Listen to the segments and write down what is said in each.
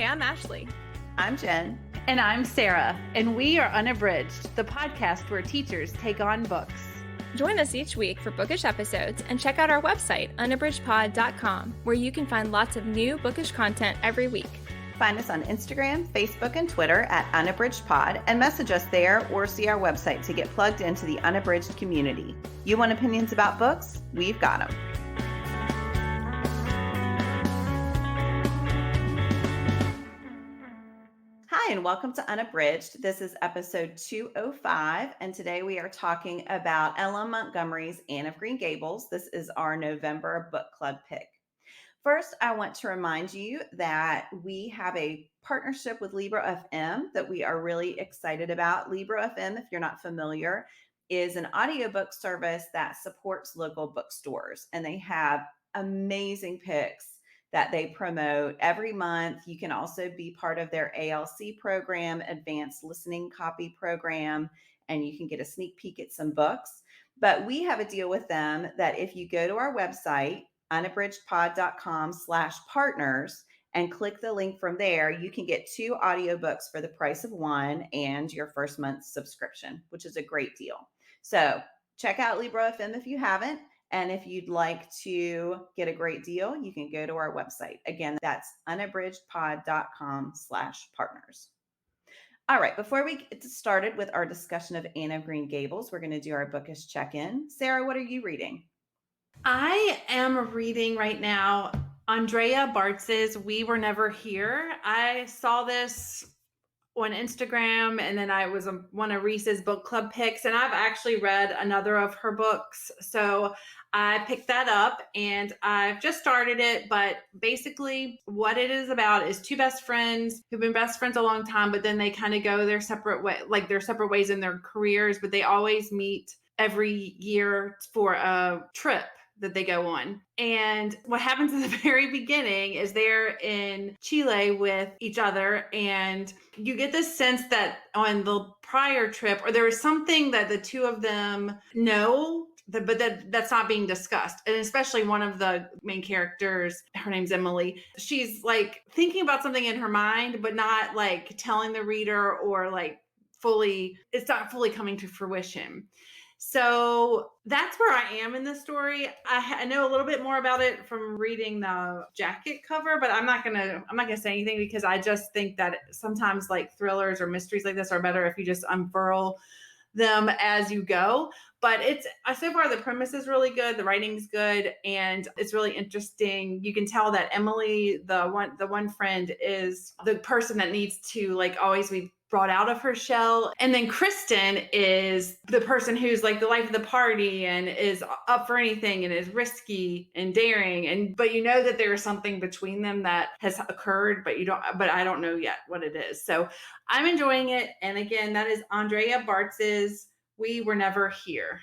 Hi, I'm Ashley. I'm Jen. And I'm Sarah, and we are Unabridged, the podcast where teachers take on books. Join us each week for bookish episodes and check out our website, unabridgedpod.com, where you can find lots of new bookish content every week. Find us on Instagram, Facebook, and Twitter at unabridgedpod and message us there or see our website to get plugged into the Unabridged community. You want opinions about books? We've got them. Hi, and welcome to Unabridged. This is episode 205, and today we are talking about L.M. Montgomery's Anne of Green Gables. This is our November book club pick. First, I want to remind you that we have a partnership with Libro FM that we are really excited about. Libro FM, if you're not familiar, is an audiobook service that supports local bookstores, and they have amazing picks that they promote every month. You can also be part of their ALC program, Advanced Listening Copy Program, and you can get a sneak peek at some books. But we have a deal with them that if you go to our website, unabridgedpod.com/partners, and click the link from there, you can get 2 audiobooks for the price of 1 and your first month's subscription, which is a great deal. So check out Libro FM if you haven't. And if you'd like to get a great deal, you can go to our website. Again, that's unabridgedpod.com/partners. All right, before we get started with our discussion of Anne of Green Gables, we're going to do our bookish check-in. Sarah, what are you reading? I am reading right now Andrea Bartz's We Were Never Here. I saw this on Instagram, and then I was one of Reese's book club picks, and I've actually read another of her books. So I picked that up, and I've just started it. But basically what it is about is 2 best friends who've been best friends a long time, but then they kind of go their separate way, like their separate ways in their careers, but they always meet every year for a trip that they go on. And what happens at the very beginning is they're in Chile with each other, and you get this sense that on the prior trip, or there is something that the 2 of them know, but that's not being discussed. And especially one of the main characters, her name's Emily, she's like thinking about something in her mind, but not like telling the reader, or like it's not fully coming to fruition. So that's where I am in the story. I know a little bit more about it from reading the jacket cover, but I'm not gonna say anything, because I just think that sometimes like thrillers or mysteries like this are better if you just unfurl them as you go. But so far the premise is really good, the writing's good, and it's really interesting. You can tell that Emily, the one friend, is the person that needs to like always be brought out of her shell. And then Kristen is the person who's like the life of the party and is up for anything and is risky and daring. But you know that there is something between them that has occurred, but I don't know yet what it is. So I'm enjoying it. And again, that is Andrea Bartz's We Were Never Here.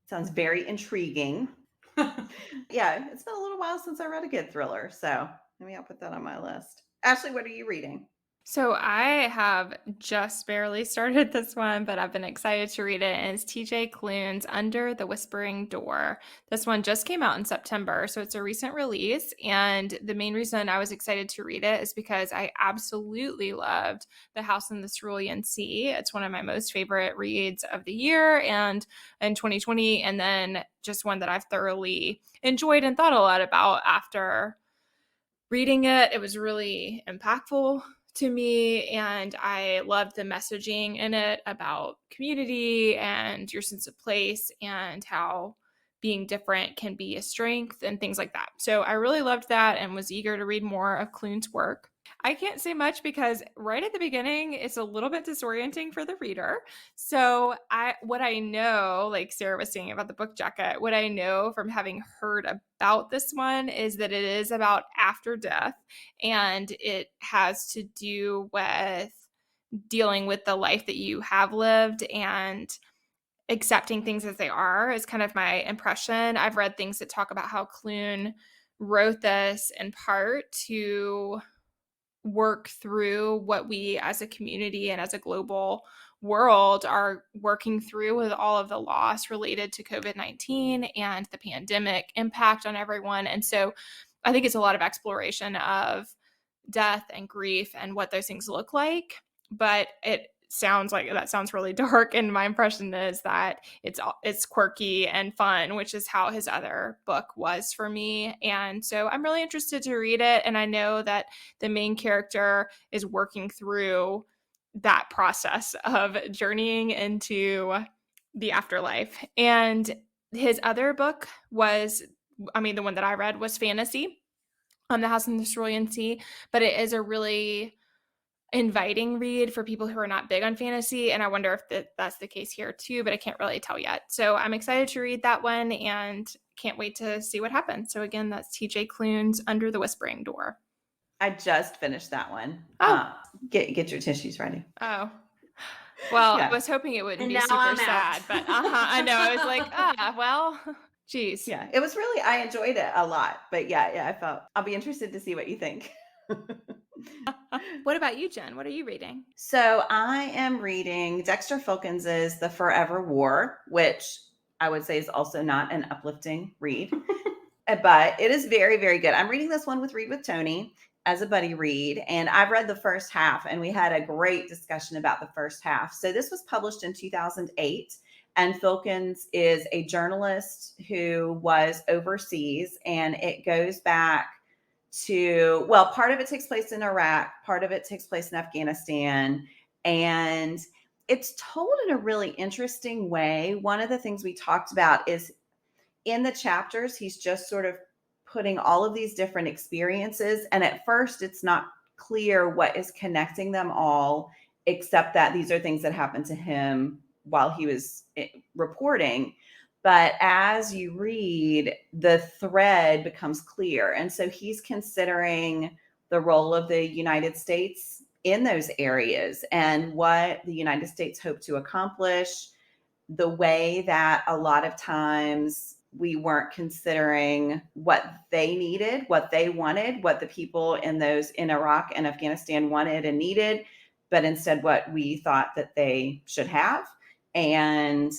Sounds very intriguing. Yeah, it's been a little while since I read a good thriller, so maybe I'll put that on my list. Ashley, what are you reading? So I have just barely started this one, but I've been excited to read it. And it's TJ Klune's Under the Whispering Door. This one just came out in September, so it's a recent release. And the main reason I was excited to read it is because I absolutely loved The House in the Cerulean Sea. It's one of my most favorite reads of the year and in 2020. And then just one that I've thoroughly enjoyed and thought a lot about after reading it. It was really impactful to me, and I loved the messaging in it about community and your sense of place and how being different can be a strength and things like that. So I really loved that and was eager to read more of Klune's work. I can't say much because right at the beginning, it's a little bit disorienting for the reader. So what I know, like Sarah was saying about the book jacket, what I know from having heard about this one is that it is about after death, and it has to do with dealing with the life that you have lived and accepting things as they are is kind of my impression. I've read things that talk about how Klune wrote this in part to work through what we as a community and as a global world are working through with all of the loss related to COVID-19 and the pandemic impact on everyone. And so I think it's a lot of exploration of death and grief and what those things look like. But that sounds really dark, and my impression is that it's quirky and fun, which is how his other book was for me. And so I'm really interested to read it, and I know that the main character is working through that process of journeying into the afterlife. And his other book was, the one that I read was fantasy on the House in the Cerulean Sea, but it is a really inviting read for people who are not big on fantasy. And I wonder if that's the case here too, but I can't really tell yet. So I'm excited to read that one and can't wait to see what happens. So again, that's TJ Klune's Under the Whispering Door. I just finished that one. Oh. Get your tissues ready. Oh. Well, Yeah. I was hoping it wouldn't And be now super I'm sad, out. but I know. I was like, well, geez. Yeah, it was really, I enjoyed it a lot. But yeah, I'll be interested to see what you think. What about you, Jen? What are you reading? So I am reading Dexter Filkins's The Forever War, which I would say is also not an uplifting read, but it is very, very good. I'm reading this one with Read with Tony as a buddy read, and I've read the first half, and we had a great discussion about the first half. So this was published in 2008, and Filkins is a journalist who was overseas, and it goes back to, well, part of it takes place in Iraq, part of it takes place in Afghanistan, and it's told in a really interesting way. One of the things we talked about is in the chapters, he's just sort of putting all of these different experiences. And at first, it's not clear what is connecting them all, except that these are things that happened to him while he was reporting. But as you read, the thread becomes clear. And so he's considering the role of the United States in those areas and what the United States hoped to accomplish, the way that a lot of times we weren't considering what they needed, what they wanted, what the people in Iraq and Afghanistan wanted and needed, but instead what we thought that they should have. And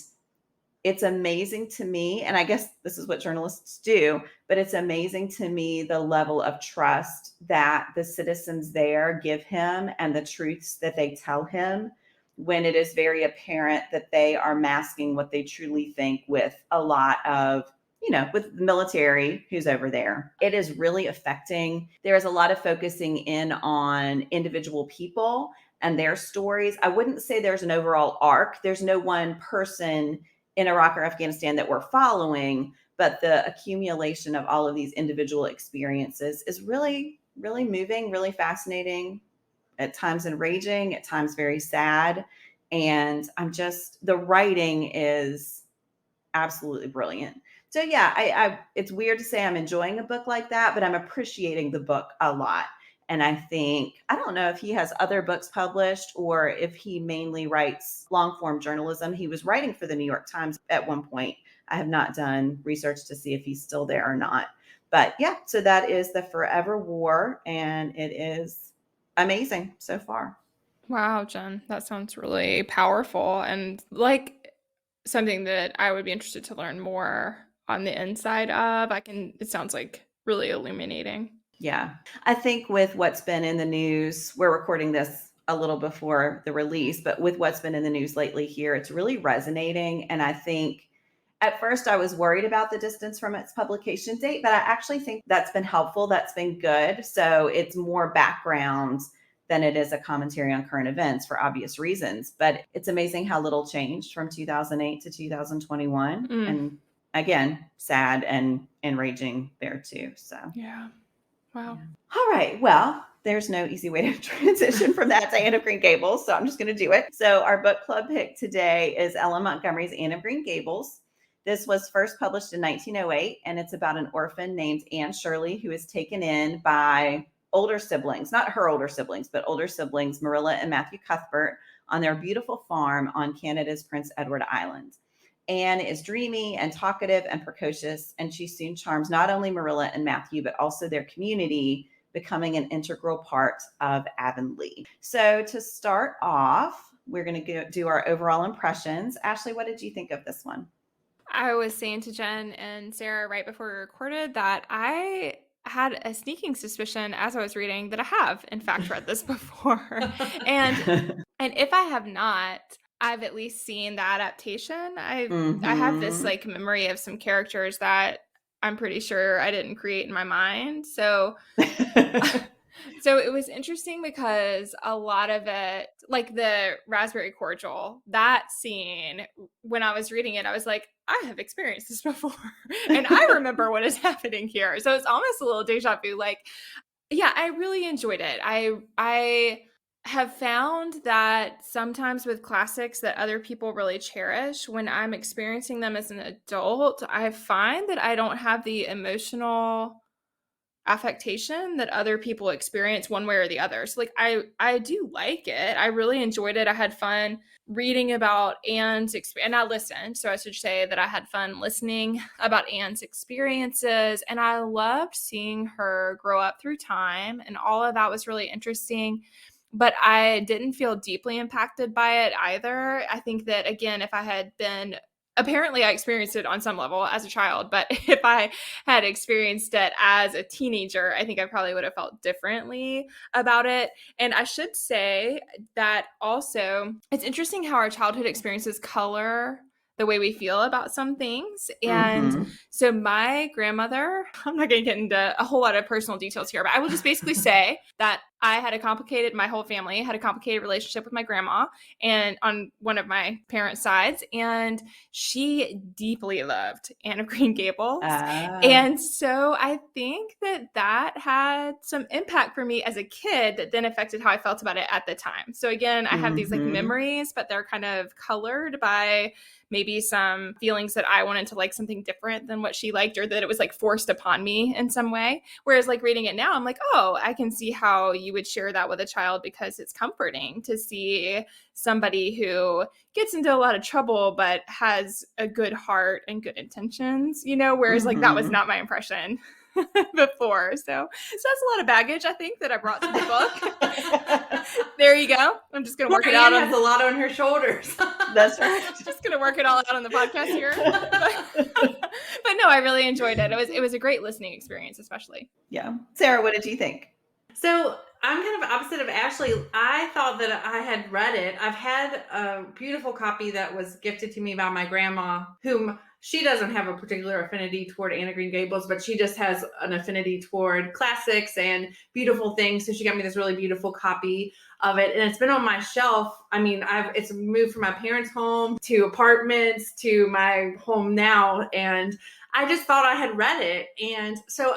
it's amazing to me, and I guess this is what journalists do, but it's amazing to me the level of trust that the citizens there give him and the truths that they tell him, when it is very apparent that they are masking what they truly think with a lot of, with the military who's over there. It is really affecting. There is a lot of focusing in on individual people and their stories. I wouldn't say there's an overall arc. There's no one person in Iraq or Afghanistan that we're following, but the accumulation of all of these individual experiences is really, really moving, really fascinating, at times enraging, at times very sad. And the writing is absolutely brilliant. So yeah, it's weird to say I'm enjoying a book like that, but I'm appreciating the book a lot. And I don't know if he has other books published or if he mainly writes long form journalism. He was writing for the New York Times at one point. I have not done research to see if he's still there or not. But yeah, so that is The Forever War, and it is amazing so far. Wow, Jen, that sounds really powerful and like something that I would be interested to learn more on the inside of. It sounds like really illuminating. Yeah. I think with what's been in the news, we're recording this a little before the release, but with what's been in the news lately here, it's really resonating. And I think at first I was worried about the distance from its publication date, but I actually think that's been helpful. That's been good. So it's more background than it is a commentary on current events for obvious reasons. But it's amazing how little changed from 2008 to 2021. And again, sad and enraging there too. So yeah. Wow. All right. Well, there's no easy way to transition from that to Anne of Green Gables, so I'm just going to do it. So our book club pick today is Ellen Montgomery's Anne of Green Gables. This was first published in 1908, and it's about an orphan named Anne Shirley who is taken in by older siblings, not her older siblings, but older siblings, Marilla and Matthew Cuthbert, on their beautiful farm on Canada's Prince Edward Island. Anne is dreamy and talkative and precocious, and she soon charms not only Marilla and Matthew, but also their community, becoming an integral part of Avonlea. So to start off, we're going to do our overall impressions. Ashley, what did you think of this one? I was saying to Jen and Sarah right before we recorded that I had a sneaking suspicion as I was reading that I have, in fact, read this before. and and if I have not, I've at least seen the adaptation. I have this Mhm. like memory of some characters that I'm pretty sure I didn't create in my mind. So so it was interesting because a lot of it, like the raspberry cordial, that scene, when I was reading it, I was like, I have experienced this before. And I remember what is happening here. So it's almost a little deja vu. Like, yeah, I really enjoyed it. I have found that sometimes with classics that other people really cherish, when I'm experiencing them as an adult, I find that I don't have the emotional affectation that other people experience one way or the other. So like I do like it. I really enjoyed it. I had fun reading about Anne's and I listened. So I should say that I had fun listening about Anne's experiences and I loved seeing her grow up through time and all of that was really interesting. But I didn't feel deeply impacted by it either. I think that again, if I had been apparently I experienced it on some level as a child, but if I had experienced it as a teenager, I think I probably would have felt differently about it. And I should say that also, it's interesting how our childhood experiences color the way we feel about some things. And Mhm. so my grandmother, I'm not going to get into a whole lot of personal details here, but I will just basically say that my whole family had a complicated relationship with my grandma and on one of my parents' sides. And she deeply loved Anne of Green Gables. Ah. And so I think that that had some impact for me as a kid that then affected how I felt about it at the time. So again, I have these like Mhm. memories, but they're kind of colored by maybe some feelings that I wanted to like something different than what she liked or that it was like forced upon me in some way. Whereas like reading it now, I'm like, oh, I can see how you would share that with a child because it's comforting to see somebody who gets into a lot of trouble but has a good heart and good intentions, whereas like that was Mhm. not my impression before. So that's a lot of baggage I think that I brought to the book. There you go. I'm just gonna Poor work it out Anne has on a lot on her shoulders. That's right. just gonna work it all out on the podcast here. But no, I really enjoyed it. It was a great listening experience, especially. Yeah. Sarah, what did you think? So I'm kind of opposite of Ashley. I thought that I had read it. I've had a beautiful copy that was gifted to me by my grandma, whom she doesn't have a particular affinity toward Anna Green Gables, but she just has an affinity toward classics and beautiful things. So she got me this really beautiful copy of it, and it's been on my shelf. I mean, it's moved from my parents' home to apartments to my home now, and I just thought I had read it, and so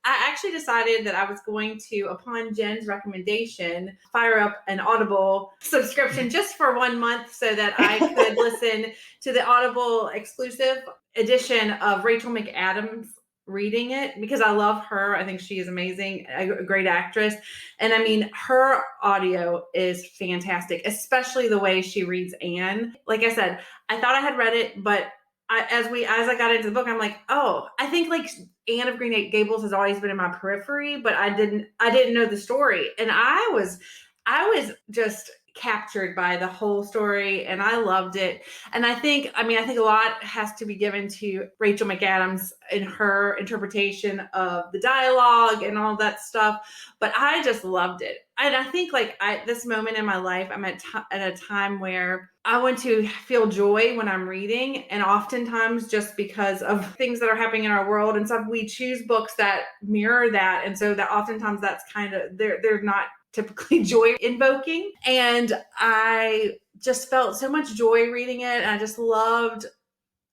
I actually decided that I was going to, upon Jen's recommendation, fire up an Audible subscription just for 1 month so that I could listen to the Audible exclusive edition of Rachel McAdams reading it because I love her. I think she is amazing, a great actress. And I mean, her audio is fantastic, especially the way she reads Anne. Like I said, I thought I had read it, but as I got into the book, I'm like, oh, I think like Anne of Green Gables has always been in my periphery, but I didn't know the story, and I was just captured by the whole story, and I loved it. And I think a lot has to be given to Rachel McAdams in her interpretation of the dialogue and all that stuff. But I just loved it, and I think like this moment in my life, I'm at a time where I want to feel joy when I'm reading, and oftentimes just because of things that are happening in our world and stuff, we choose books that mirror that, and so that oftentimes that's kind of they're not typically joy invoking, and I just felt so much joy reading it, and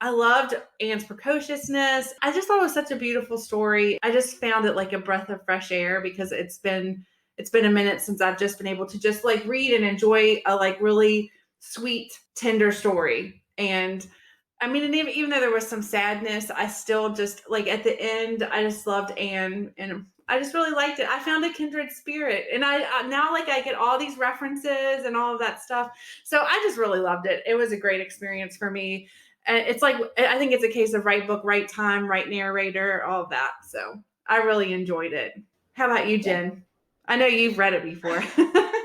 I loved Anne's precociousness. I just thought it was such a beautiful story. I just found it like a breath of fresh air because it's been a minute since I've just been able to just like read and enjoy a like really sweet, tender story. And I mean, and even though there was some sadness, I still just like at the end, I just loved Anne, and I just really liked it. I found a kindred spirit, and I now like I get all these references and all of that stuff. So I just really loved it. It was a great experience for me. And it's like I think it's a case of right book, right time, right narrator, all of that. So I really enjoyed it. How about you, Yeah. Jen? I know you've read it before.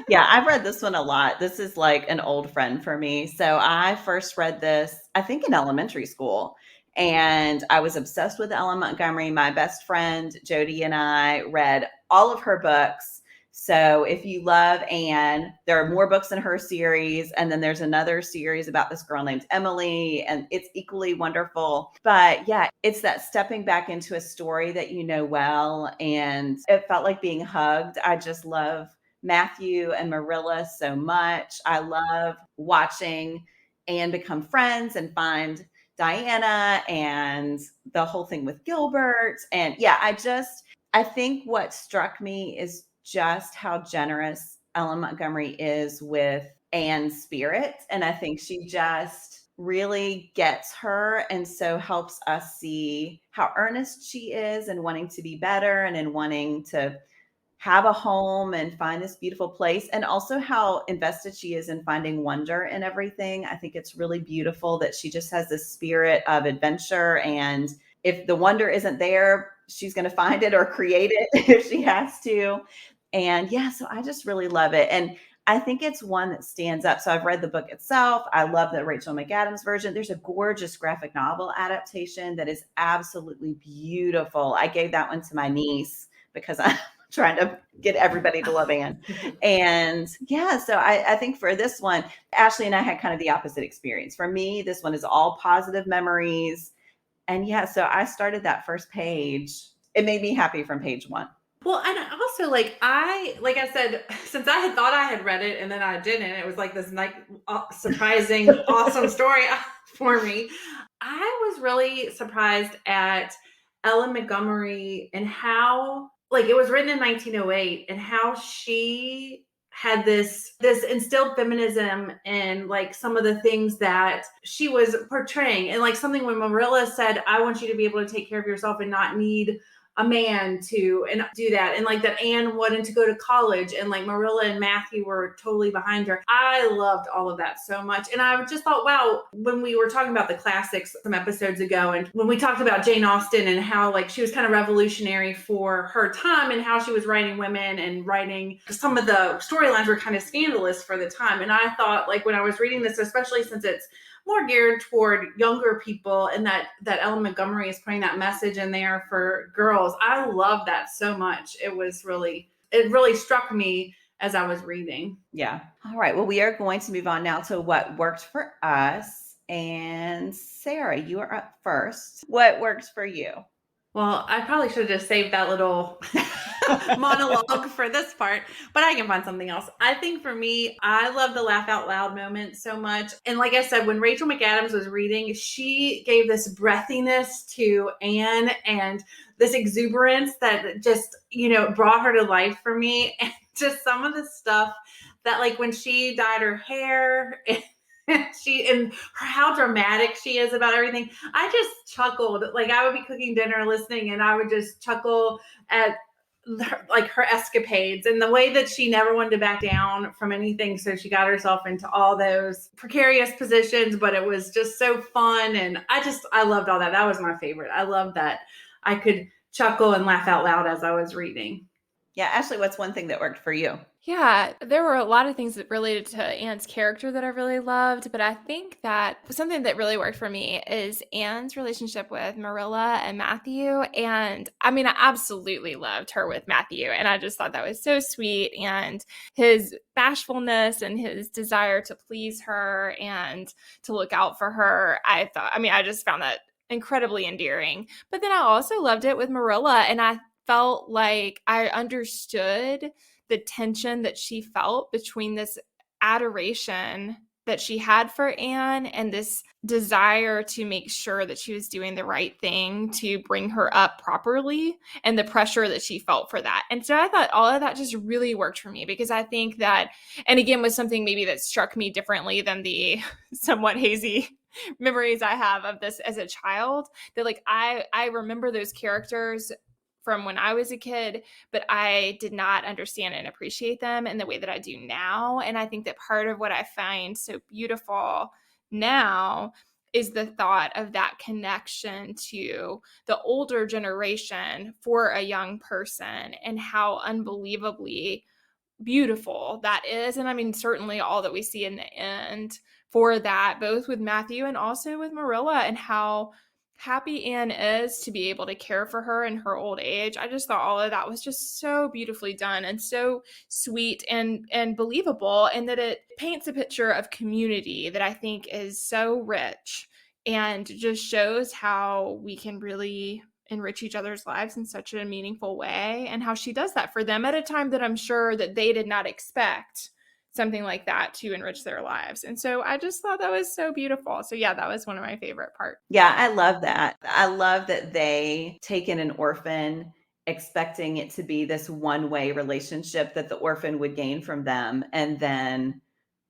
Yeah, I've read this one a lot. This is like an old friend for me. So I first read this, I think, in elementary school. And I was obsessed with Ellen Montgomery. My best friend Jody and I read all of her books. So if you love Anne, there are more books in her series. And then there's another series about this girl named Emily, and it's equally wonderful. But yeah, it's that stepping back into a story that you know well. And it felt like being hugged. I just love Matthew and Marilla so much. I love watching Anne become friends and find Diana and the whole thing with Gilbert. And yeah, I think what struck me is just how generous Ellen Montgomery is with Anne's spirit. And I think she just really gets her and so helps us see how earnest she is in wanting to be better and in wanting to have a home and find this beautiful place, and also how invested she is in finding wonder in everything. I think it's really beautiful that she just has this spirit of adventure, and if the wonder isn't there, she's going to find it or create it if she has to. And yeah, so I just really love it. And I think it's one that stands up. So I've read the book itself. I love the Rachel McAdams version. There's a gorgeous graphic novel adaptation that is absolutely beautiful. I gave that one to my niece because I'm trying to get everybody to love Anne. And yeah, so I think for this one, Ashley and I had kind of the opposite experience. For me, this one is all positive memories. And yeah, so I started that first page. It made me happy from page one. Well, and also like I said, since I had thought I had read it and then I didn't, it was like this surprising, awesome story for me. I was really surprised at Ellen Montgomery and how, like, it was written in 1908 and how she had this instilled feminism and like some of the things that she was portraying. And like something when Marilla said, I want you to be able to take care of yourself and not need a man to and do that, and like that Anne wanted to go to college and like Marilla and Matthew were totally behind her. I loved all of that so much. And I just thought, wow, when we were talking about the classics some episodes ago, and when we talked about Jane Austen and how like she was kind of revolutionary for her time and how she was writing women and writing some of the storylines were kind of scandalous for the time. And I thought, like, when I was reading this, especially since it's more geared toward younger people and that Ellen Montgomery is putting that message in there for girls, I love that so much. It really struck me as I was reading. Yeah. All right. Well, we are going to move on now to what worked for us. And Sarah, you are up first. What works for you? Well, I probably should have just saved that little monologue for this part, but I can find something else. I think for me, I love the laugh out loud moment so much. And like I said, when Rachel McAdams was reading, she gave this breathiness to Anne and this exuberance that just, brought her to life for me. And just some of the stuff that, like, when she dyed her hair and how dramatic she is about everything. I just chuckled. Like, I would be cooking dinner listening and I would just chuckle at her escapades and the way that she never wanted to back down from anything. So she got herself into all those precarious positions, but it was just so fun. And I loved all that. That was my favorite. I loved that I could chuckle and laugh out loud as I was reading. Yeah, Ashley, what's one thing that worked for you? Yeah, there were a lot of things that related to Anne's character that I really loved, but I think that something that really worked for me is Anne's relationship with Marilla and Matthew. And I mean, I absolutely loved her with Matthew, and I just thought that was so sweet. And his bashfulness and his desire to please her and to look out for her, I just found that incredibly endearing. But then I also loved it with Marilla, and I felt like I understood the tension that she felt between this adoration that she had for Anne and this desire to make sure that she was doing the right thing to bring her up properly, and the pressure that she felt for that. And so I thought all of that just really worked for me, because I think that, and again, was something maybe that struck me differently than the somewhat hazy memories I have of this as a child, that like I remember those characters from when I was a kid, but I did not understand and appreciate them in the way that I do now. And I think that part of what I find so beautiful now is the thought of that connection to the older generation for a young person, and how unbelievably beautiful that is. And I mean, certainly all that we see in the end for that, both with Matthew and also with Marilla, and how happy Anne is to be able to care for her in her old age. I just thought all of that was just so beautifully done and so sweet and believable, and that it paints a picture of community that I think is so rich and just shows how we can really enrich each other's lives in such a meaningful way, and how she does that for them at a time that I'm sure that they did not expect something like that to enrich their lives. And so I just thought that was so beautiful. So yeah, that was one of my favorite parts. Yeah, I love that. I love that they take in an orphan expecting it to be this one-way relationship that the orphan would gain from them. And then,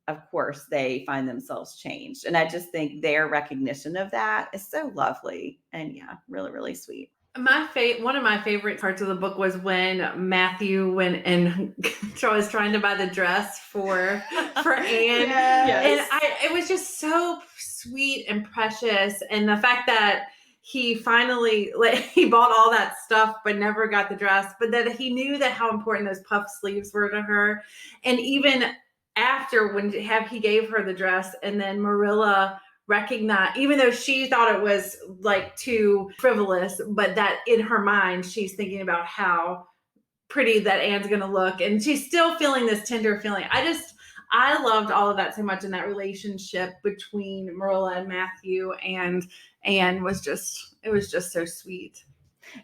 of course, they find themselves changed. And I just think their recognition of that is so lovely. And yeah, really, really sweet. One of my favorite parts of the book was when Matthew went and was trying to buy the dress for Anne. Yes. And it was just so sweet and precious. And the fact that he finally he bought all that stuff but never got the dress, but that he knew that how important those puff sleeves were to her. And even after when he gave her the dress, and then Marilla recognize, even though she thought it was like too frivolous, but that in her mind she's thinking about how pretty that Anne's gonna look, and she's still feeling this tender feeling. I loved all of that so much, in that relationship between Marilla and Matthew, and Anne was just so sweet.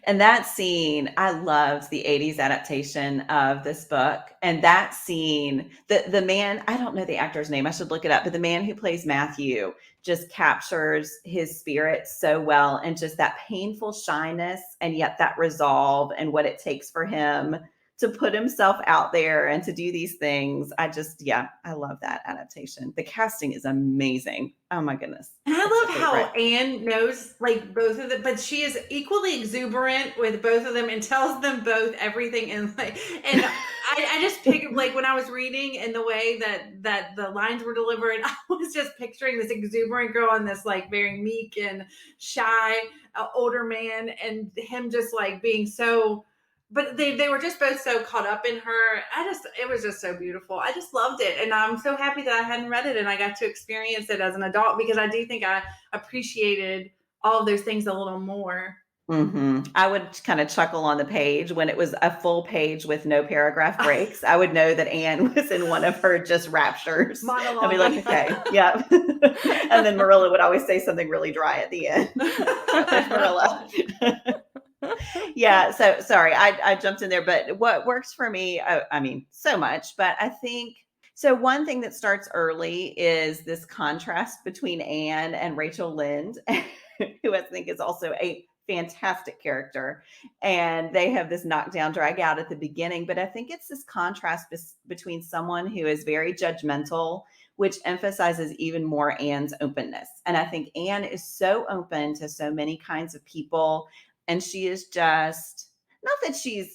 And that scene, I loved the 80s adaptation of this book. And that scene, the man, I don't know the actor's name, I should look it up, but the man who plays Matthew just captures his spirit so well, and just that painful shyness and yet that resolve and what it takes for him to put himself out there and to do these things. I love that adaptation. The casting is amazing. Oh my goodness. And I It's love a how favorite. Anne knows like both of them, but she is equally exuberant with both of them and tells them both everything. And I just picked, like, when I was reading and the way that the lines were delivered, I was just picturing this exuberant girl and this like very meek and shy older man, and him just like being so. But they were just both so caught up in her. It was just so beautiful. I just loved it. And I'm so happy that I hadn't read it and I got to experience it as an adult, because I do think I appreciated all of those things a little more. I would kind of chuckle on the page when it was a full page with no paragraph breaks. I would know that Anne was in one of her just raptures. Monologue. I'd be like, okay, yeah. And then Marilla would always say something really dry at the end. Marilla. Yeah, so sorry, I jumped in there, but what works for me, I mean, so much, but I think so. One thing that starts early is this contrast between Anne and Rachel Lynde, who I think is also a fantastic character. And they have this knockdown drag out at the beginning, but I think it's this contrast between someone who is very judgmental, which emphasizes even more Anne's openness. And I think Anne is so open to so many kinds of people. And she is just, not that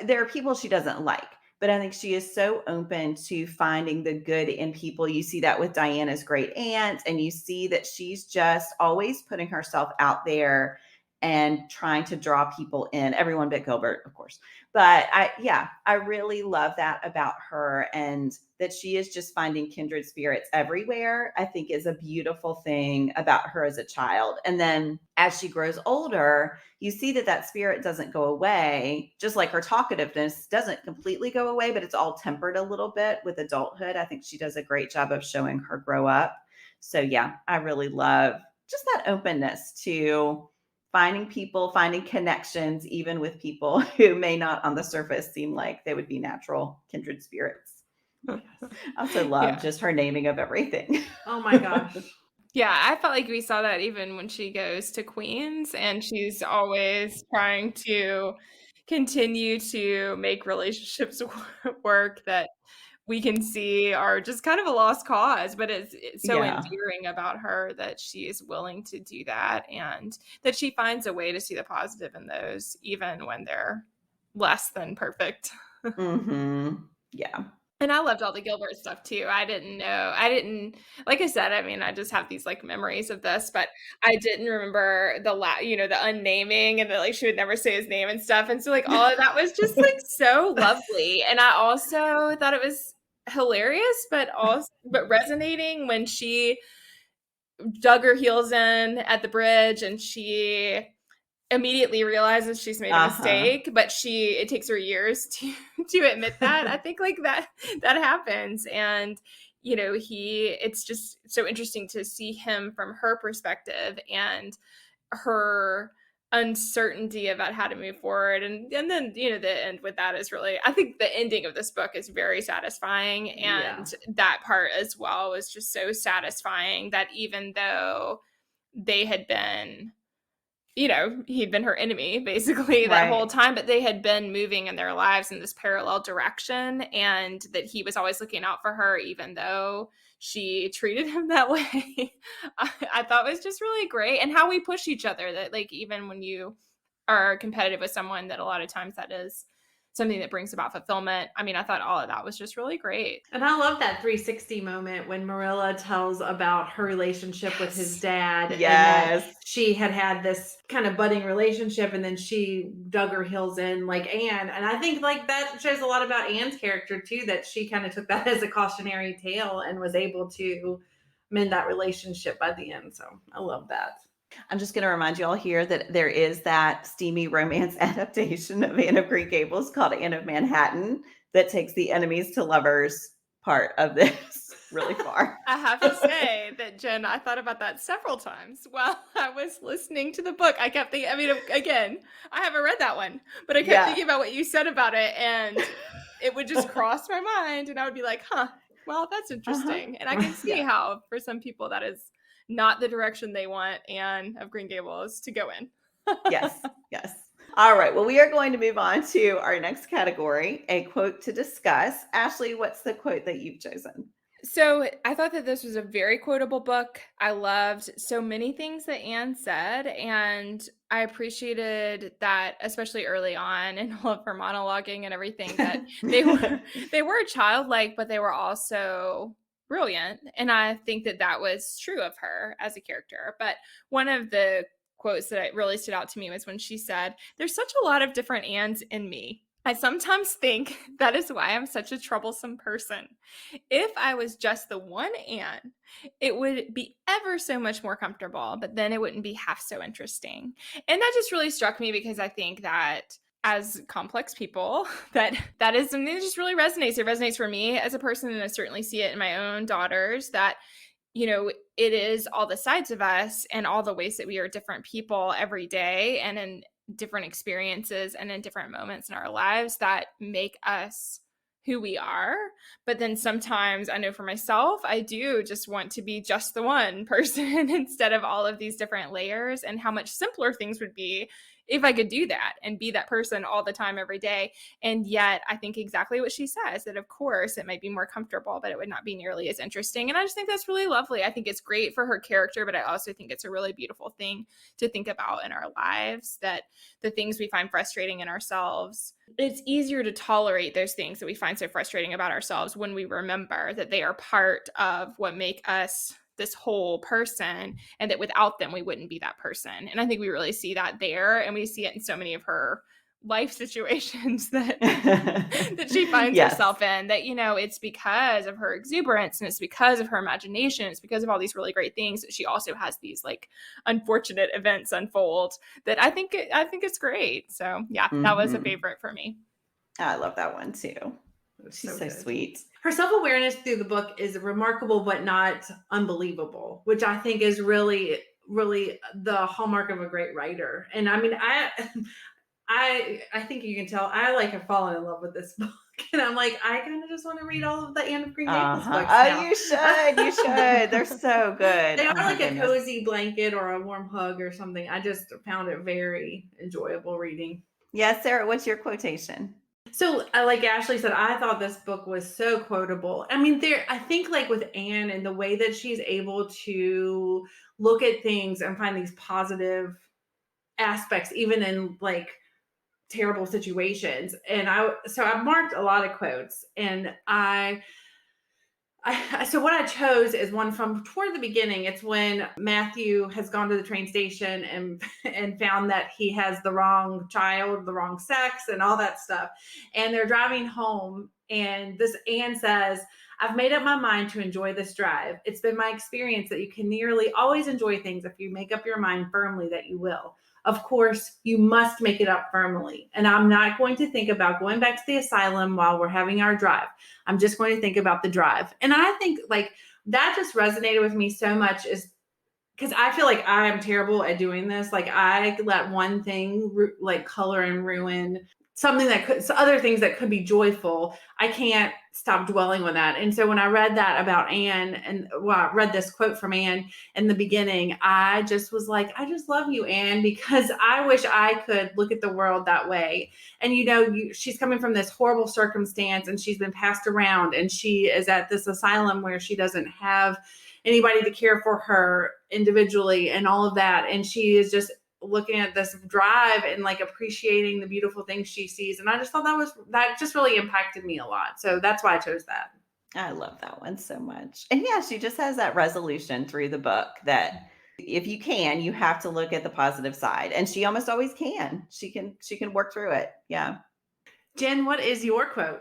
there are people she doesn't like, but I think she is so open to finding the good in people. You see that with Diana's great aunt, and you see that she's just always putting herself out there and trying to draw people in, everyone but Gilbert, of course. But I really love that about her, and that she is just finding kindred spirits everywhere, I think is a beautiful thing about her as a child. And then as she grows older, you see that spirit doesn't go away, just like her talkativeness doesn't completely go away, but it's all tempered a little bit with adulthood. I think she does a great job of showing her grow up. So yeah, I really love just that openness to finding people, finding connections, even with people who may not on the surface seem like they would be natural kindred spirits. I also love just her naming of everything. Oh my gosh. Yeah, I felt like we saw that even when she goes to Queens, and she's always trying to continue to make relationships work that we can see are just kind of a lost cause, but it's so endearing about her that she is willing to do that, and that she finds a way to see the positive in those, even when they're less than perfect. Yeah. And I loved all the Gilbert stuff too. I didn't, like I said, I mean, I just have these like memories of this, but I didn't remember the unnaming, and that like she would never say his name and stuff. And so like all of that was just like so lovely. And I also thought it was hilarious, but resonating when she dug her heels in at the bridge, and she immediately realizes she's made a Uh-huh. mistake, but it takes her years to admit that. I think like that happens. And it's just so interesting to see him from her perspective and her uncertainty about how to move forward. And then the end with that is really, I think the ending of this book is very satisfying, Yeah. and that part as well was just so satisfying, that even though they had been, he'd been her enemy basically that whole Right. time, but they had been moving in their lives in this parallel direction, and that he was always looking out for her, even though she treated him that way. I thought was just really great. And how we push each other, that like, even when you are competitive with someone, that a lot of times that is something that brings about fulfillment. I mean, I thought all of that was just really great. And I love that 360 moment when Marilla tells about her relationship with his Yes. dad, and that Yes. she had this kind of budding relationship, and then she dug her heels in like Anne. And I think like that shows a lot about Anne's character too, that she kind of took that as a cautionary tale and was able to mend that relationship by the end. So I love that. I'm just going to remind you all here that there is that steamy romance adaptation of Anne of Green Gables called Anne of Manhattan that takes the enemies to lovers part of this really far. I have to say that, Jen, I thought about that several times while I was listening to the book. I kept thinking, I mean, again, I haven't read that one, but I kept Yeah. thinking about what you said about it, and it would just cross my mind, and I would be like, huh, well, that's Uh-huh. interesting. And I can see Yeah. how, for some people, that is not the direction they want Anne of Green Gables to go in. Yes. Yes. All right. Well, we are going to move on to our next category, a quote to discuss. Ashley, what's the quote that you've chosen? So I thought that this was a very quotable book. I loved so many things that Anne said, and I appreciated that, especially early on in all of her monologuing and everything, that they were they were childlike, but they were also brilliant. And I think that that was true of her as a character. But one of the quotes that really stood out to me was when she said, "There's such a lot of different Annes in me. I sometimes think that is why I'm such a troublesome person. If I was just the one Anne, it would be ever so much more comfortable, but then it wouldn't be half so interesting." And that just really struck me, because I think that as complex people, that is something that just really resonates. It resonates for me as a person, and I certainly see it in my own daughters, that it is all the sides of us and all the ways that we are different people every day and in different experiences and in different moments in our lives that make us who we are. But then sometimes I know for myself, I do just want to be just the one person instead of all of these different layers, and how much simpler things would be if I could do that and be that person all the time, every day. And yet I think exactly what she says, that of course it might be more comfortable, but it would not be nearly as interesting. And I just think that's really lovely. I think it's great for her character, but I also think it's a really beautiful thing to think about in our lives, that the things we find frustrating in ourselves, it's easier to tolerate those things that we find so frustrating about ourselves when we remember that they are part of what make us this whole person, and that without them we wouldn't be that person. And I think we really see that there, and we see it in so many of her life situations that that she finds Yes. herself in, that it's because of her exuberance, and it's because of her imagination, it's because of all these really great things, that she also has these like unfortunate events unfold, that I think it's great. So yeah, that was a Mhm. favorite for me. I love that one too. It's She's so so good. sweet. Her self-awareness through the book is remarkable but not unbelievable, which I think is really really the hallmark of a great writer. And I mean, I think you can tell I like have fallen in love with this book. And I'm like, I kind of just want to read all of the Anne of Green Gables Uh-huh. books Oh, now. you should. You should. They're so good. They Oh are my like a goodness. cozy blanket or a warm hug or something. I just found it very enjoyable reading. Yes, Sarah, what's your quotation? So, like Ashley said, I thought this book was so quotable. I mean, I think like with Anne and the way that she's able to look at things and find these positive aspects, even in like terrible situations. And I marked a lot of quotes, and so what I chose is one from toward the beginning. It's when Matthew has gone to the train station and and found that he has the wrong child, the wrong sex, and all that stuff. And they're driving home, and this Anne says, I've made up my mind to enjoy this drive. It's been my experience that you can nearly always enjoy things if you make up your mind firmly that you will. Of course, you must make it up firmly. And I'm not going to think about going back to the asylum while we're having our drive. I'm just going to think about the drive. And I think like that just resonated with me so much, is because I feel like I am terrible at doing this. Like I let one thing like color and ruin something that could, so other things that could be joyful. I can't stop dwelling on that. And so when I read that about Anne, and well, I read this quote from Anne in the beginning, I just was like, I just love you, Anne, because I wish I could look at the world that way. And she's coming from this horrible circumstance, and she's been passed around, and she is at this asylum where she doesn't have anybody to care for her individually and all of that. And she is just looking at this drive and like appreciating the beautiful things she sees. And I just thought that just really impacted me a lot. So that's why I chose that. I love that one so much. And yeah, she just has that resolution through the book that if you can, you have to look at the positive side. And she almost always can. She can work through it. Yeah. Jen, what is your quote?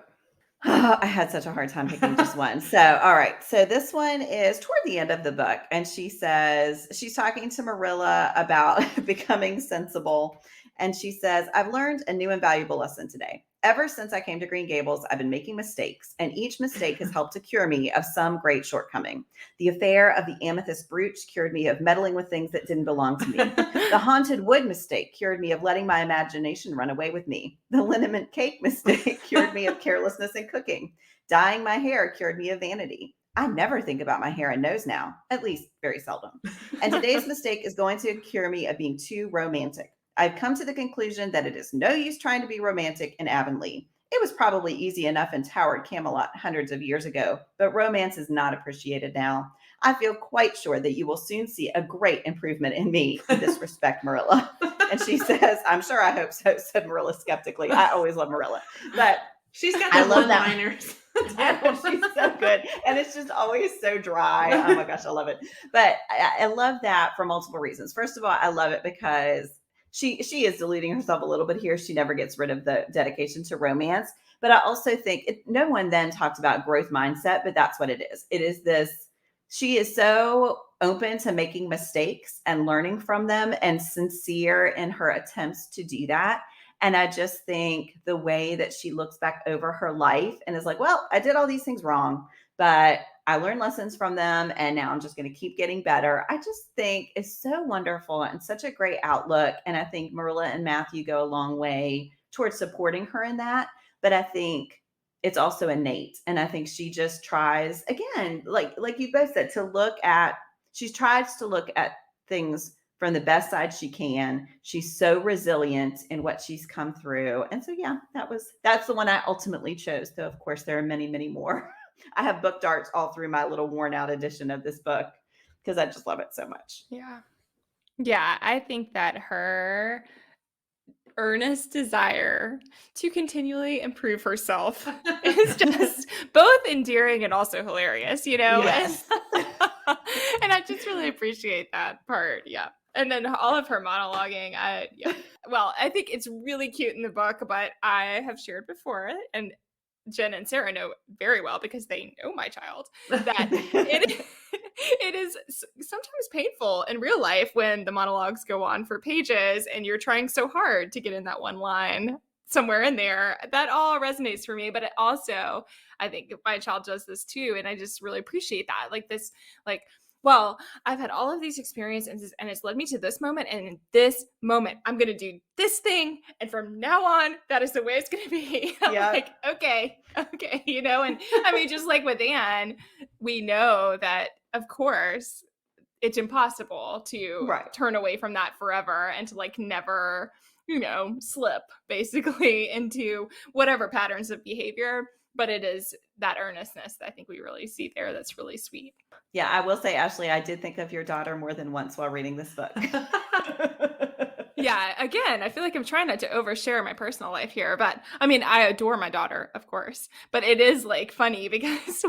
I had such a hard time picking just one. So, all right. So this one is toward the end of the book. And she says, she's talking to Marilla about becoming sensible. And she says, I've learned a new and valuable lesson today. Ever since I came to Green Gables, I've been making mistakes, and each mistake has helped to cure me of some great shortcoming. The affair of the amethyst brooch cured me of meddling with things that didn't belong to me. The haunted wood mistake cured me of letting my imagination run away with me. The liniment cake mistake cured me of carelessness in cooking. Dyeing my hair cured me of vanity. I never think about my hair and nose now, at least very seldom. And today's mistake is going to cure me of being too romantic. I've come to the conclusion that it is no use trying to be romantic in Avonlea. It was probably easy enough in Towered Camelot hundreds of years ago, but romance is not appreciated now. I feel quite sure that you will soon see a great improvement in me in this respect, Marilla. And she says, I'm sure I hope so, said Marilla skeptically. I always love Marilla. But she's got the one-liners. She's so good. And it's just always so dry. Oh my gosh, I love it. But I love that for multiple reasons. First of all, I love it because she is deluding herself a little bit here. She never gets rid of the dedication to romance. But I also think no one then talked about growth mindset, but that's what it is. It is this, she is so open to making mistakes and learning from them and sincere in her attempts to do that. And I just think the way that she looks back over her life and is like, well, I did all these things wrong, but I learned lessons from them, and now I'm just going to keep getting better. I just think it's so wonderful and such a great outlook. And I think Marilla and Matthew go a long way towards supporting her in that. But I think it's also innate. And I think she just tries, again, like you both said, she tries to look at things from the best side she can. She's so resilient in what she's come through. And so, yeah, that's the one I ultimately chose. Though, of course, there are many, many more. I have book darts all through my little worn out edition of this book because I just love it so much. Yeah. Yeah, I think that her earnest desire to continually improve herself is just both endearing and also hilarious, Yes. And I just really appreciate that part. Yeah. And then all of her monologuing, I think it's really cute in the book, but I have shared before, and Jen and Sarah know very well because they know my child, that it is sometimes painful in real life when the monologues go on for pages and you're trying so hard to get in that one line somewhere in there. That all resonates for me, but it also, I think my child does this too, and I just really appreciate that. Well, I've had all of these experiences and it's led me to this moment. And in this moment, I'm going to do this thing. And from now on, that is the way it's going to be. I'm like, okay. And I mean, just like with Anne, we know that, of course, it's impossible to turn away from that forever and to never, slip basically into whatever patterns of behavior. But it is that earnestness that I think we really see there that's really sweet. Yeah, I will say, Ashley, I did think of your daughter more than once while reading this book. Yeah, again, I feel like I'm trying not to overshare my personal life here, but I mean, I adore my daughter, of course, but it is funny because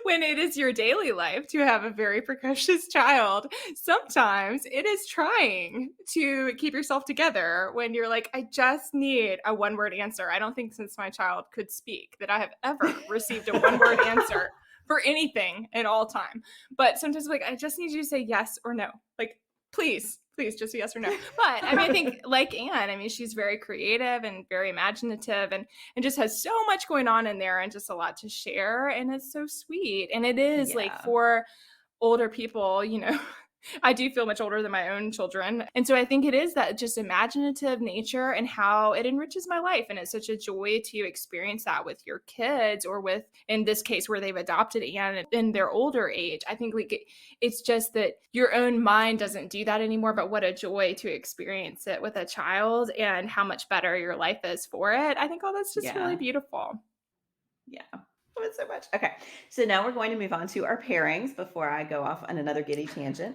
when it is your daily life to have a very precocious child, sometimes it is trying to keep yourself together when you're like, I just need a one-word answer. I don't think since my child could speak that I have ever received a one-word answer for anything at all time. But sometimes like, I just need you to say yes or no. Like, please just yes or no. But I mean, I think like Anne, I mean, she's very creative and very imaginative and just has so much going on in there and just a lot to share. And it's so sweet. And it is like Yeah. for older people, you know, I do feel much older than my own children. And so I think it is that just imaginative nature and how it enriches my life. And it's such a joy to experience that with your kids or with, in this case, where they've adopted Anne in their older age. I think like it's just that your own mind doesn't do that anymore, but what a joy to experience it with a child and how much better your life is for it. I think, oh, that's just really Yeah. beautiful. Yeah. Love it so much. Okay. So now we're going to move on to our pairings before I go off on another giddy tangent.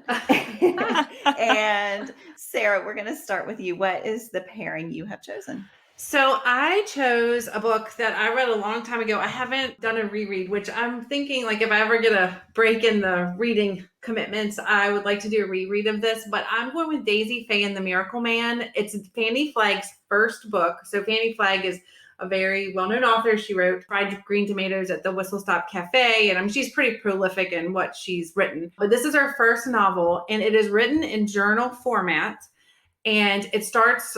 And Sarah, we're going to start with you. What is the pairing you have chosen? So I chose a book that I read a long time ago. I haven't done a reread, which I'm thinking like if I ever get a break in the reading commitments, I would like to do a reread of this. But I'm going with Daisy Faye and the Miracle Man. It's Fannie Flagg's first book. So Fannie Flagg is a very well-known author. She wrote Fried Green Tomatoes at the Whistle Stop Cafe. And I mean, she's pretty prolific in what she's written. But this is her first novel, and it is written in journal format. And it starts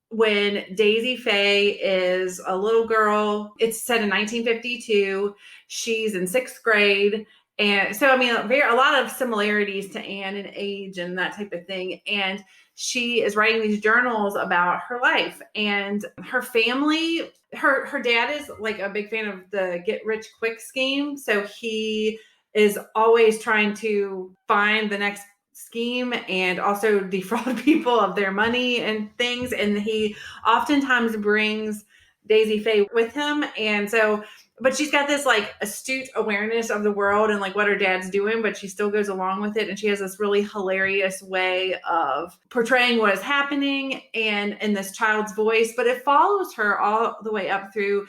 when Daisy Faye is a little girl. It's set in 1952. She's in 6th grade. And so, I mean, a lot of similarities to Anne in age and that type of thing. And she is writing these journals about her life and her family. Her dad is like a big fan of the get rich quick scheme. So he is always trying to find the next scheme and also defraud people of their money and things. And he oftentimes brings Daisy Faye with him. And so, but she's got this like astute awareness of the world and like what her dad's doing, but she still goes along with it. And she has this really hilarious way of portraying what is happening and in this child's voice, but it follows her all the way up through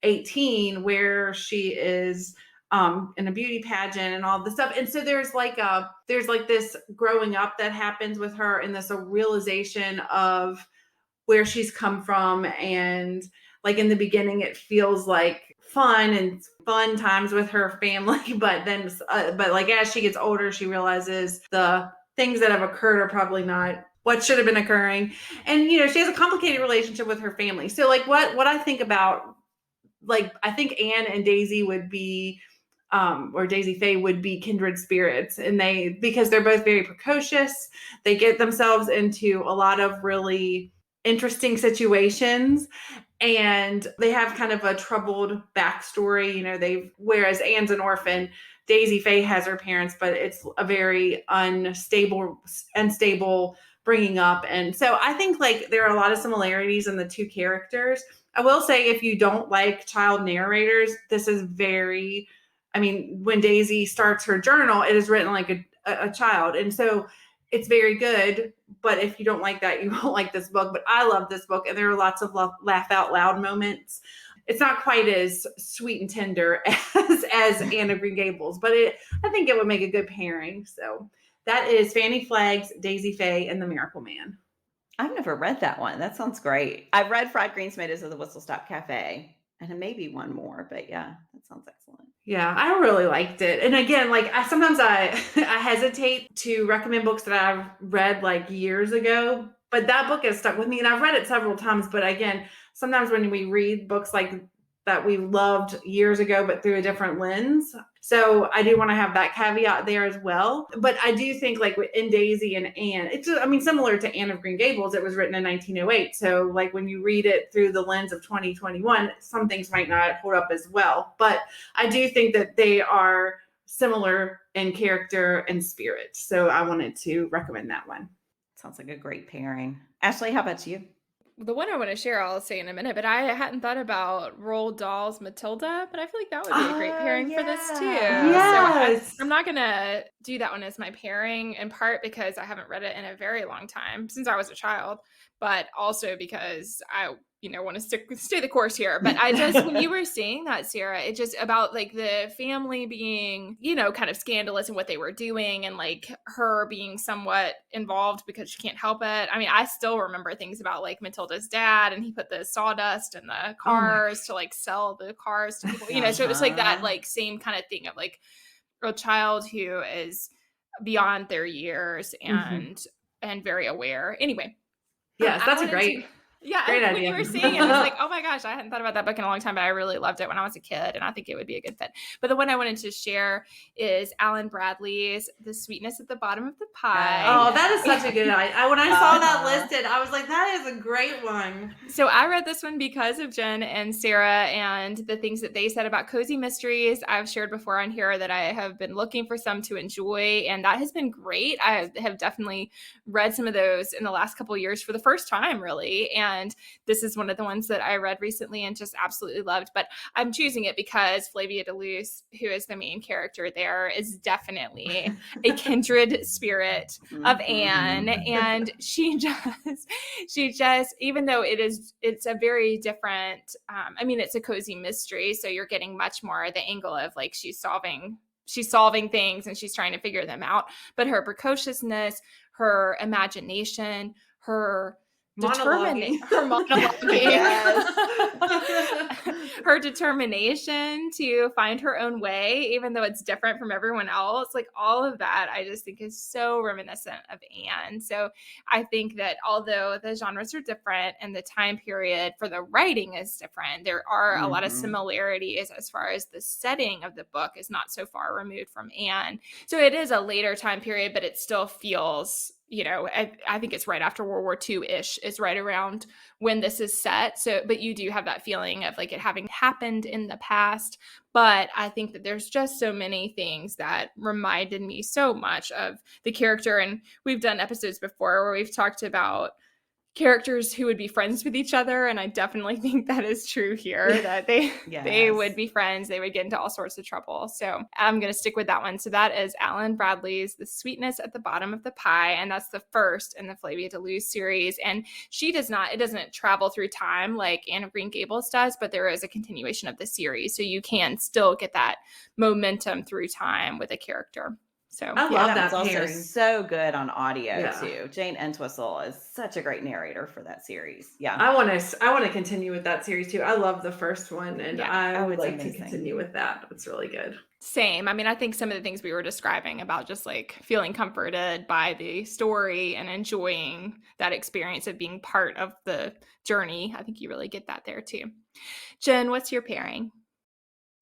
18, where she is in a beauty pageant and all this stuff. And so there's like this growing up that happens with her and this realization of where she's come from. And like in the beginning, it feels like fun times with her family. But then, but like as she gets older, she realizes the things that have occurred are probably not what should have been occurring. And, you know, she has a complicated relationship with her family. So like what I think about, like, I think Anne and Daisy would be, or Daisy Faye would be kindred spirits, and because they're both very precocious, they get themselves into a lot of really interesting situations, and they have kind of a troubled backstory. You know, whereas Anne's an orphan, Daisy Faye has her parents, but it's a very unstable bringing up. And so I think like there are a lot of similarities in the two characters. I will say, if you don't like child narrators, this is very, I mean, when Daisy starts her journal, it is written like a child. And so it's very good. But if you don't like that, you won't like this book. But I love this book. And there are lots of laugh out loud moments. It's not quite as sweet and tender as Anne of Green Gables, but I think it would make a good pairing. So that is Fannie Flagg's Daisy Faye and the Miracle Man. I've never read that one. That sounds great. I've read Fried Green Tomatoes at the Whistle Stop Cafe and maybe one more, but yeah, that sounds excellent. Yeah, I really liked it. And again, like sometimes I hesitate to recommend books that I've read like years ago, but that book has stuck with me and I've read it several times. But again, sometimes when we read books like that we loved years ago, but through a different lens. So I do want to have that caveat there as well. But I do think like in Daisy and Anne, it's, I mean, similar to Anne of Green Gables, it was written in 1908. So like when you read it through the lens of 2021, some things might not hold up as well. But I do think that they are similar in character and spirit. So I wanted to recommend that one. Sounds like a great pairing. Ashley, how about you? The one I want to share, I'll say in a minute, but I hadn't thought about Roald Dahl's Matilda, but I feel like that would be a great pairing for this too. Yes. So I'm not going to do that one as my pairing, in part because I haven't read it in a very long time, since I was a child, but also because want to stay the course here. But I just, when you were saying that, Sarah, it just about like the family being, kind of scandalous in what they were doing, and like her being somewhat involved because she can't help it. I mean, I still remember things about like Matilda's dad, and he put the sawdust in the cars to like sell the cars to people, so it was like that like same kind of thing of like a child who is beyond their years and very aware. Anyway. Yes, that's a great When idea. you were saying it, I was like, oh my gosh, I hadn't thought about that book in a long time, but I really loved it when I was a kid, and I think it would be a good fit. But the one I wanted to share is Alan Bradley's The Sweetness at the Bottom of the Pie. Oh, that is such a good idea. When I saw that listed, I was like, that is a great one. So I read this one because of Jen and Sarah and the things that they said about cozy mysteries. I've shared before on here that I have been looking for some to enjoy, and that has been great. I have definitely read some of those in the last couple of years for the first time, really. And this is one of the ones that I read recently and just absolutely loved. But I'm choosing it because Flavia DeLuce, who is the main character there, is definitely a kindred spirit of Anne. And she just, even though it's a very different, it's a cozy mystery. So you're getting much more the angle of like, she's solving things and she's trying to figure them out. But her precociousness, her imagination, her monologuing. Her determination to find her own way, even though it's different from everyone else, like all of that, I just think is so reminiscent of Anne. So I think that although the genres are different and the time period for the writing is different, there are a lot of similarities as far as the setting of the book is not so far removed from Anne. So it is a later time period, but it still feels, I think it's right after World War II-ish is right around when this is set. So, but you do have that feeling of like it having happened in the past. But I think that there's just so many things that reminded me so much of the character. And we've done episodes before where we've talked about characters who would be friends with each other, and I definitely think that is true here, that they would be friends, they would get into all sorts of trouble. So I'm going to stick with that one. So that is Alan Bradley's The Sweetness at the Bottom of the Pie, and that's the first in the Flavia DeLuce series. And it doesn't travel through time like Anne of Green Gables does, but there is a continuation of the series, so you can still get that momentum through time with a character. So I love that also pairing. so good on audio too. Jane Entwistle is such a great narrator for that series. Yeah, I want to continue with that series too. I love the first one, and I would like to continue with that. It's really good. Same. I think some of the things we were describing about just like feeling comforted by the story and enjoying that experience of being part of the journey, I think you really get that there too. Jen, what's your pairing?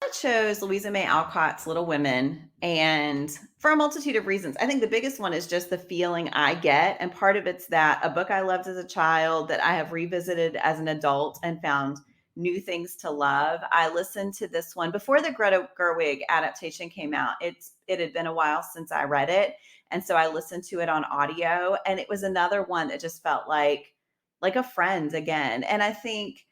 I chose Louisa May Alcott's Little Women, and for a multitude of reasons. I think the biggest one is just the feeling I get, and part of it's that a book I loved as a child that I have revisited as an adult and found new things to love. I listened to this one before the Greta Gerwig adaptation came out. It had been a while since I read it, and so I listened to it on audio, and it was another one that just felt like a friend again. And I think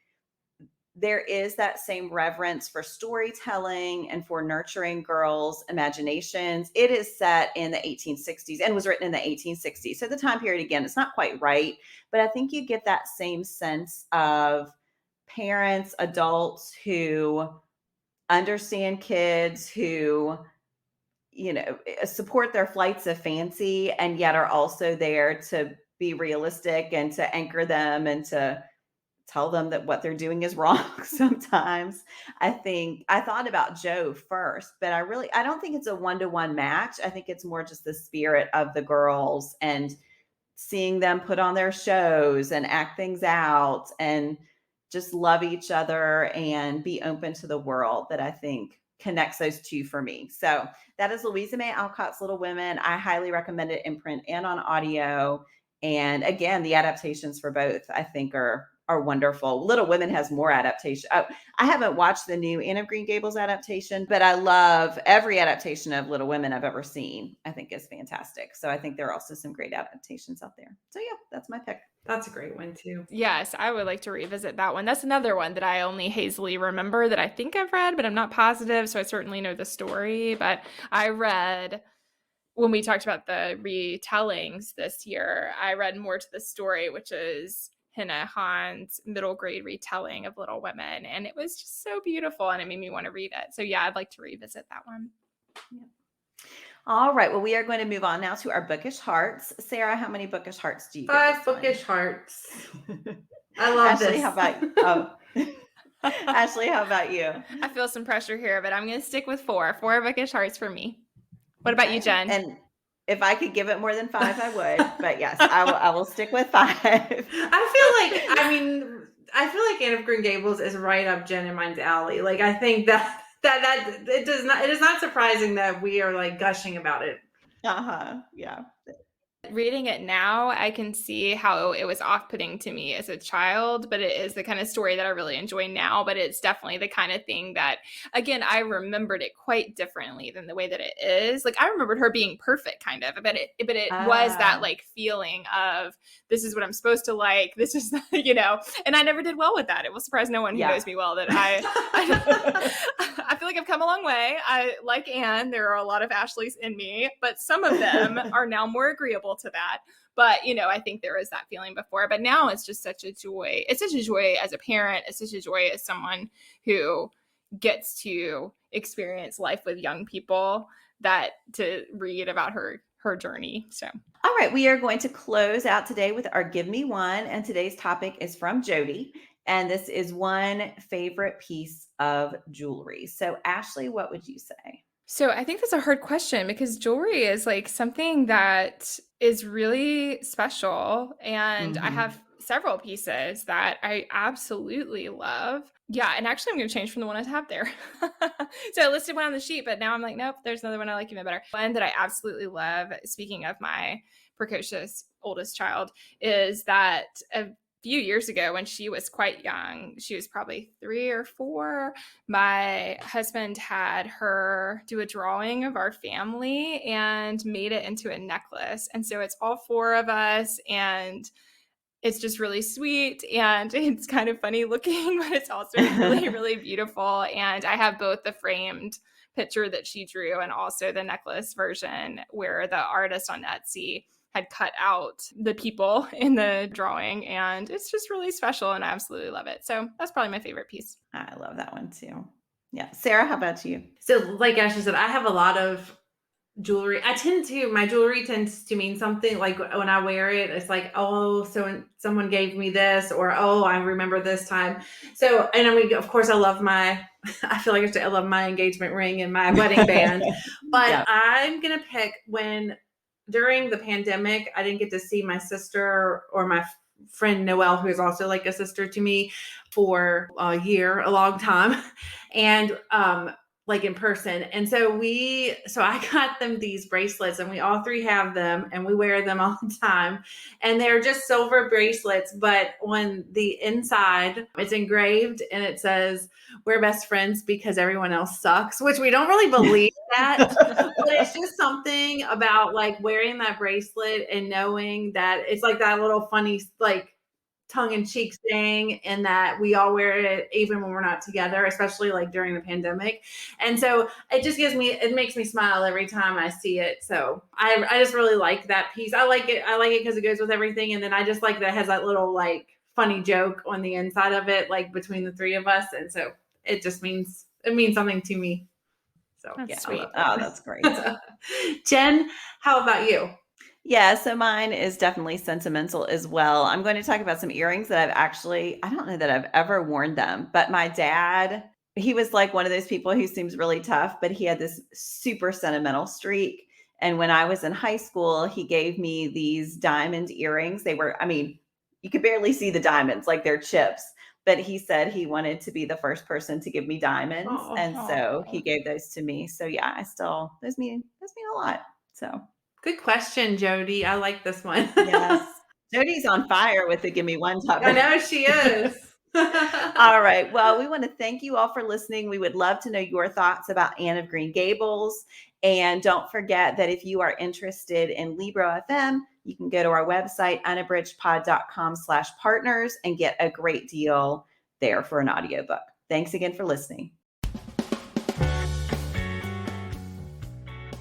there is that same reverence for storytelling and for nurturing girls' imaginations. It is set in the 1860s and was written in the 1860s. So the time period, again, it's not quite right, but I think you get that same sense of parents, adults who understand kids, who, support their flights of fancy and yet are also there to be realistic and to anchor them and to tell them that what they're doing is wrong sometimes. I thought about Joe first, but I don't think it's a one-to-one match. I think it's more just the spirit of the girls and seeing them put on their shows and act things out and just love each other and be open to the world that I think connects those two for me. So that is Louisa May Alcott's Little Women. I highly recommend it in print and on audio. And again, the adaptations for both I think are wonderful. Little Women has more adaptation. I haven't watched the new Anne of Green Gables adaptation, but I love every adaptation of Little Women I've ever seen. I think is fantastic. So I think there are also some great adaptations out there. So yeah, that's my pick. That's a great one too. Yes, I would like to revisit that one. That's another one that I only hazily remember that I think I've read, but I'm not positive. So I certainly know the story. But I read, when we talked about the retellings this year, I read more to the story, which is Hannah Hahn's middle grade retelling of Little Women. And it was just so beautiful, and it made me want to read it. So yeah, I'd like to revisit that one. Yeah. All right. Well, we are going to move on now to our bookish hearts. Sarah, how many bookish hearts do you give 5 this one? bookish hearts. I love Ashley, this. how about you? Oh. Ashley, how about you? I feel some pressure here, but I'm going to stick with 4 bookish hearts for me. What about you, Jen? And if I could give it more than 5, I would. But yes, I will stick with 5. I feel like Anne of Green Gables is right up Jen and mine's alley. Like, I think that it is not surprising that we are like gushing about it. Yeah. Reading it now, I can see how it was off-putting to me as a child, but it is the kind of story that I really enjoy now. But it's definitely the kind of thing that, again, I remembered it quite differently than the way that it is. Like, I remembered her being perfect, kind of, but it was that like feeling of, this is what I'm supposed to like. This is, and I never did well with that. It will surprise no one who knows me well that I feel like I've come a long way. I like Anne. There are a lot of Ashleys in me, but some of them are now more agreeable to that. But, I think there was that feeling before, but now it's just such a joy. It's such a joy as a parent. It's such a joy as someone who gets to experience life with young people, that to read about her journey. So, all right, we are going to close out today with our Give Me One. And today's topic is from Jody. And this is one favorite piece of jewelry. So Ashley, what would you say? So I think that's a hard question, because jewelry is like something that is really special. And I have several pieces that I absolutely love. Yeah. And actually, I'm going to change from the one I have there. So I listed one on the sheet, but now I'm like, nope, there's another one I like even better. One that I absolutely love, speaking of my precocious oldest child, is that a few years ago, when she was quite young, she was probably 3 or 4, my husband had her do a drawing of our family and made it into a necklace. And so it's all 4 of us, and it's just really sweet, and it's kind of funny looking, but it's also really, really beautiful. And I have both the framed picture that she drew and also the necklace version, where the artist on Etsy had cut out the people in the drawing, and it's just really special, and I absolutely love it. So that's probably my favorite piece. I love that one too. Yeah. Sarah, how about you? So like Ashley said, I have a lot of jewelry. My jewelry tends to mean something. Like when I wear it, it's like, oh, so someone gave me this, or, oh, I remember this time. So, and I mean, of course I love I feel like I love my engagement ring and my wedding band, but yeah. I'm going to pick during the pandemic, I didn't get to see my sister or my friend Noelle, who is also like a sister to me, for a long time. And, like in person. And so I got them these bracelets, and we all 3 have them, and we wear them all the time. And they're just silver bracelets, but on the inside, it's engraved and it says, "We're best friends because everyone else sucks," which we don't really believe that, but it's just something about like wearing that bracelet and knowing that it's like that little funny, like, tongue-in-cheek thing, and that we all wear it even when we're not together, especially like during the pandemic. And so it makes me smile every time I see it. So I just really like that piece. I like it because it goes with everything. And then I just like that it has that little like funny joke on the inside of it, like between the 3 of us. And so it means something to me. So that's sweet. That's great. Jen, how about you? Yeah, so mine is definitely sentimental as well. I'm going to talk about some earrings that I don't know that I've ever worn them, but my dad, he was like one of those people who seems really tough, but he had this super sentimental streak. And when I was in high school, he gave me these diamond earrings. They were, you could barely see the diamonds, like they're chips. But he said he wanted to be the first person to give me diamonds. And so he gave those to me. So yeah, those mean a lot. So. Good question, Jody. I like this one. Yes. Jody's on fire with the Give Me One topic. I know she is. All right. Well, we want to thank you all for listening. We would love to know your thoughts about Anne of Green Gables. And don't forget that if you are interested in Libro FM, you can go to our website, unabridgedpod.com/partners, and get a great deal there for an audiobook. Thanks again for listening.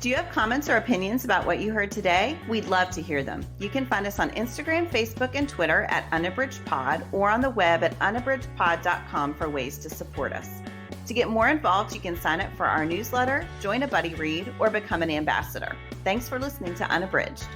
Do you have comments or opinions about what you heard today? We'd love to hear them. You can find us on Instagram, Facebook, and Twitter at unabridgedpod or on the web at unabridgedpod.com for ways to support us. To get more involved, you can sign up for our newsletter, join a buddy read, or become an ambassador. Thanks for listening to Unabridged.